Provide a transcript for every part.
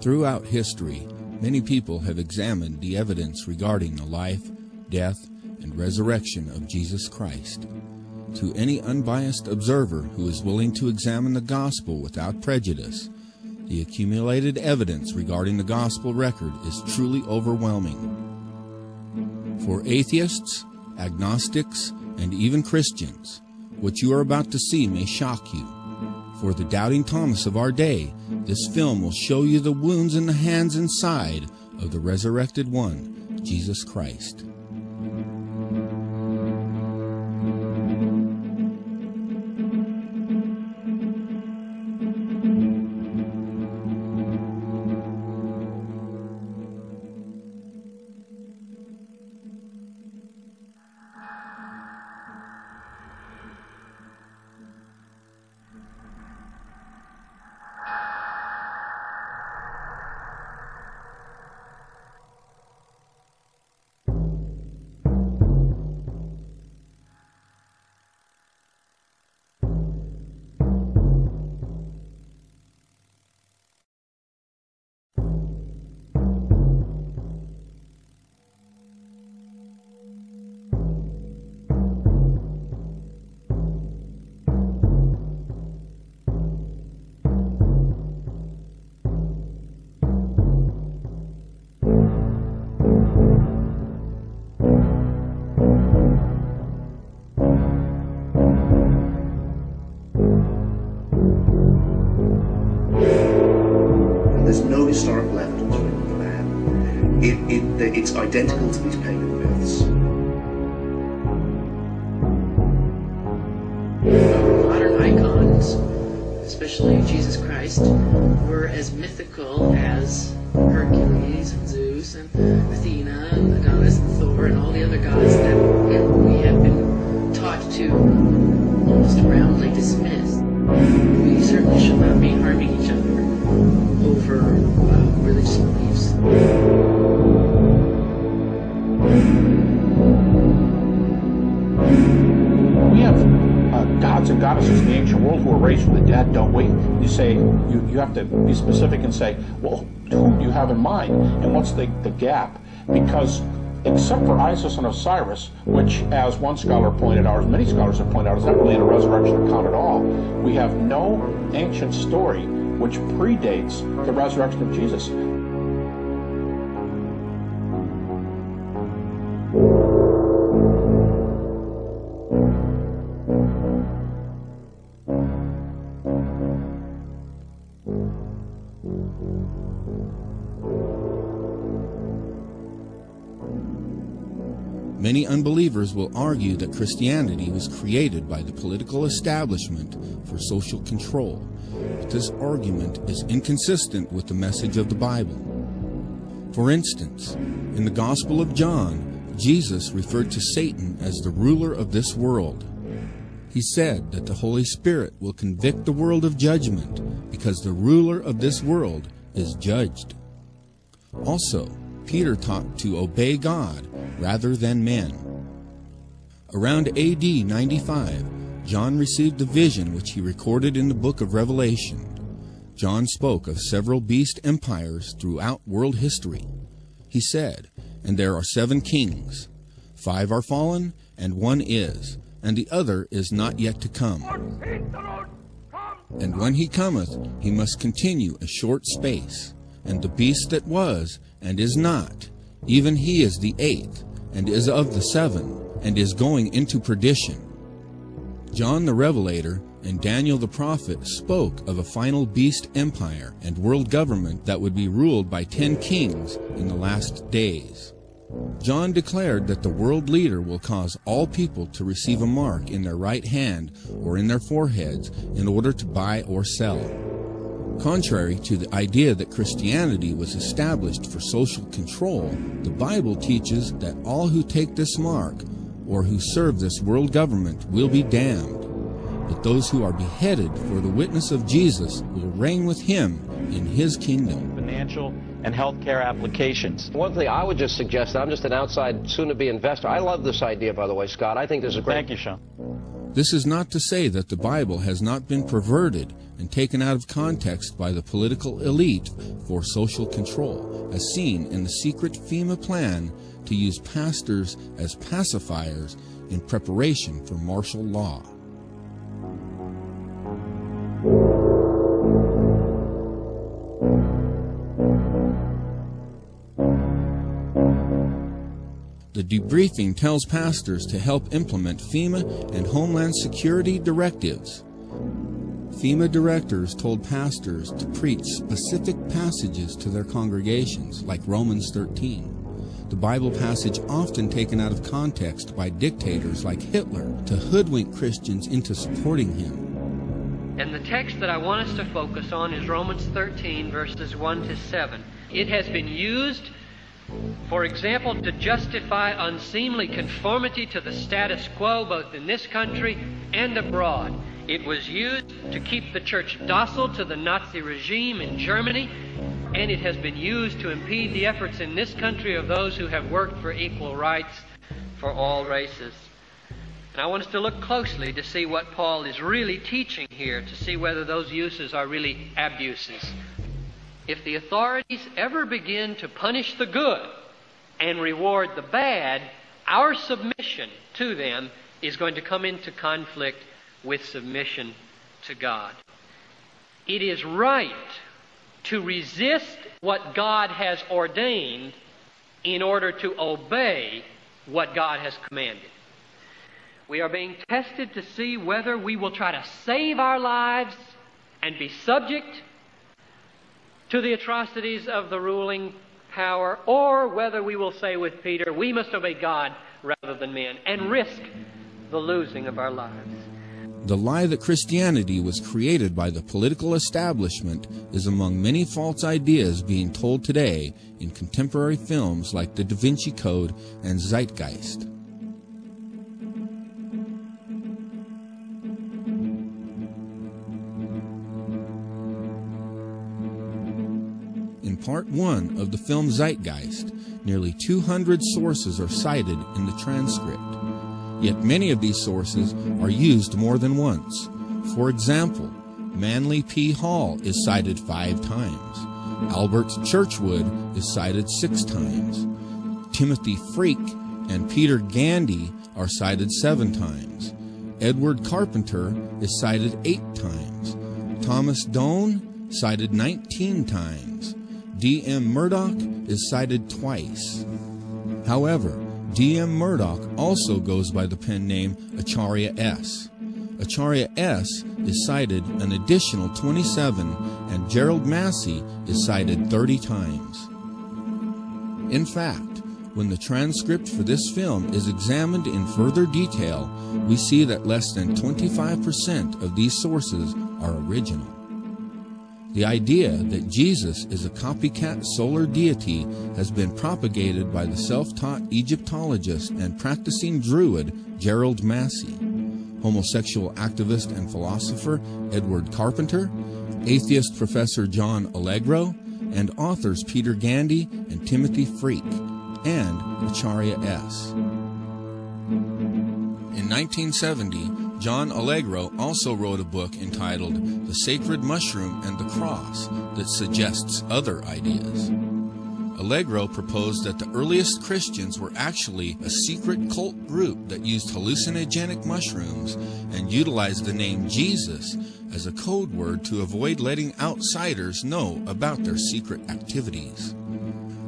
Throughout history, many people have examined the evidence regarding the life, death, and resurrection of Jesus Christ. To any unbiased observer who is willing to examine the gospel without prejudice, the accumulated evidence regarding the gospel record is truly overwhelming. For atheists, agnostics, and even Christians, what you are about to see may shock you. For the doubting Thomas of our day, this film will show you the wounds in the hands and side of the resurrected one, Jesus Christ. There's no historical evidence for that. It's identical to these pagan myths. Modern icons, especially Jesus Christ, were as mythical as Hercules and Zeus and Athena and Adonis and Thor and all the other gods that we have been taught to almost roundly dismiss. We certainly should not be harming each other over religious beliefs. We have gods and goddesses in the ancient world who are raised from the dead, don't we? You say, you have to be specific and say, well, who do you have in mind? And what's the gap? Because except for Isis and Osiris, which, as one scholar pointed out, as many scholars have pointed out, is not really in a resurrection account at all, we have no ancient story which predates the resurrection of Jesus. Many unbelievers will argue that Christianity was created by the political establishment for social control, but this argument is inconsistent with the message of the Bible. For instance, in the Gospel of John, Jesus referred to Satan as the ruler of this world. He said that the Holy Spirit will convict the world of judgment because the ruler of this world is judged. Also, Peter taught to obey God rather than men. Around AD 95, John received a vision which he recorded in the book of Revelation. John spoke of several beast empires throughout world history. He said, "And there are 7 kings. 5 are fallen, and 1 is, and the other is not yet to come. And when he cometh, he must continue a short space. And the beast that was, and is not, even he is the 8th, and is of the 7, and is going into perdition." John the Revelator and Daniel the prophet spoke of a final beast empire and world government that would be ruled by 10 kings in the last days. John declared that the world leader will cause all people to receive a mark in their right hand or in their foreheads in order to buy or sell. Contrary to the idea that Christianity was established for social control, the Bible teaches that all who take this mark or who serve this world government will be damned, but those who are beheaded for the witness of Jesus will reign with him in his kingdom. Financial and healthcare applications. One thing I would just suggest, I'm just an outside soon-to-be investor. I love this idea, by the way, Scott. I think this is great. Thank you, Sean. This is not to say that the Bible has not been perverted and taken out of context by the political elite for social control, as seen in the secret FEMA plan to use pastors as pacifiers in preparation for martial law. The debriefing tells pastors to help implement FEMA and Homeland Security directives. FEMA directors told pastors to preach specific passages to their congregations, like Romans 13. The Bible passage often taken out of context by dictators like Hitler to hoodwink Christians into supporting him. And the text that I want us to focus on is Romans 13, verses 1 to 7. It has been used, for example, to justify unseemly conformity to the status quo both in this country and abroad. It was used to keep the church docile to the Nazi regime in Germany, and it has been used to impede the efforts in this country of those who have worked for equal rights for all races. And I want us to look closely to see what Paul is really teaching here, to see whether those uses are really abuses. If the authorities ever begin to punish the good and reward the bad, our submission to them is going to come into conflict with submission to God. It is right to resist what God has ordained in order to obey what God has commanded. We are being tested to see whether we will try to save our lives and be subject to the atrocities of the ruling power, or whether we will say with Peter, we must obey God rather than men and risk the losing of our lives. The lie that Christianity was created by the political establishment is among many false ideas being told today in contemporary films like The Da Vinci Code and Zeitgeist. In Part 1 of the film Zeitgeist, nearly 200 sources are cited in the transcript. Yet many of these sources are used more than once. For example, Manly P. Hall is cited 5 times. Albert Churchwood is cited 6 times. Timothy Freak and Peter Gandy are cited 7 times. Edward Carpenter is cited 8 times. Thomas Doane cited 19 times. D.M. Murdoch is cited twice. However, D.M. Murdoch also goes by the pen name Acharya S. Acharya S. is cited an additional 27, and Gerald Massey is cited 30 times. In fact, when the transcript for this film is examined in further detail, we see that less than 25% of these sources are original. The idea that Jesus is a copycat solar deity has been propagated by the self-taught Egyptologist and practicing Druid Gerald Massey, homosexual activist and philosopher Edward Carpenter, atheist Professor John Allegro, and authors Peter Gandy and Timothy Freak, and Acharya S. In 1970, John Allegro also wrote a book entitled The Sacred Mushroom and the Cross that suggests other ideas. Allegro proposed that the earliest Christians were actually a secret cult group that used hallucinogenic mushrooms and utilized the name Jesus as a code word to avoid letting outsiders know about their secret activities.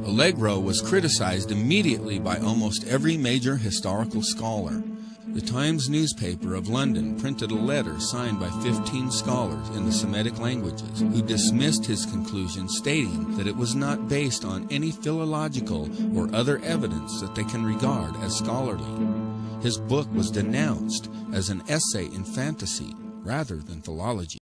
Allegro was criticized immediately by almost every major historical scholar. The Times newspaper of London printed a letter signed by 15 scholars in the Semitic languages who dismissed his conclusion, stating that it was not based on any philological or other evidence that they can regard as scholarly. His book was denounced as an essay in fantasy rather than philology.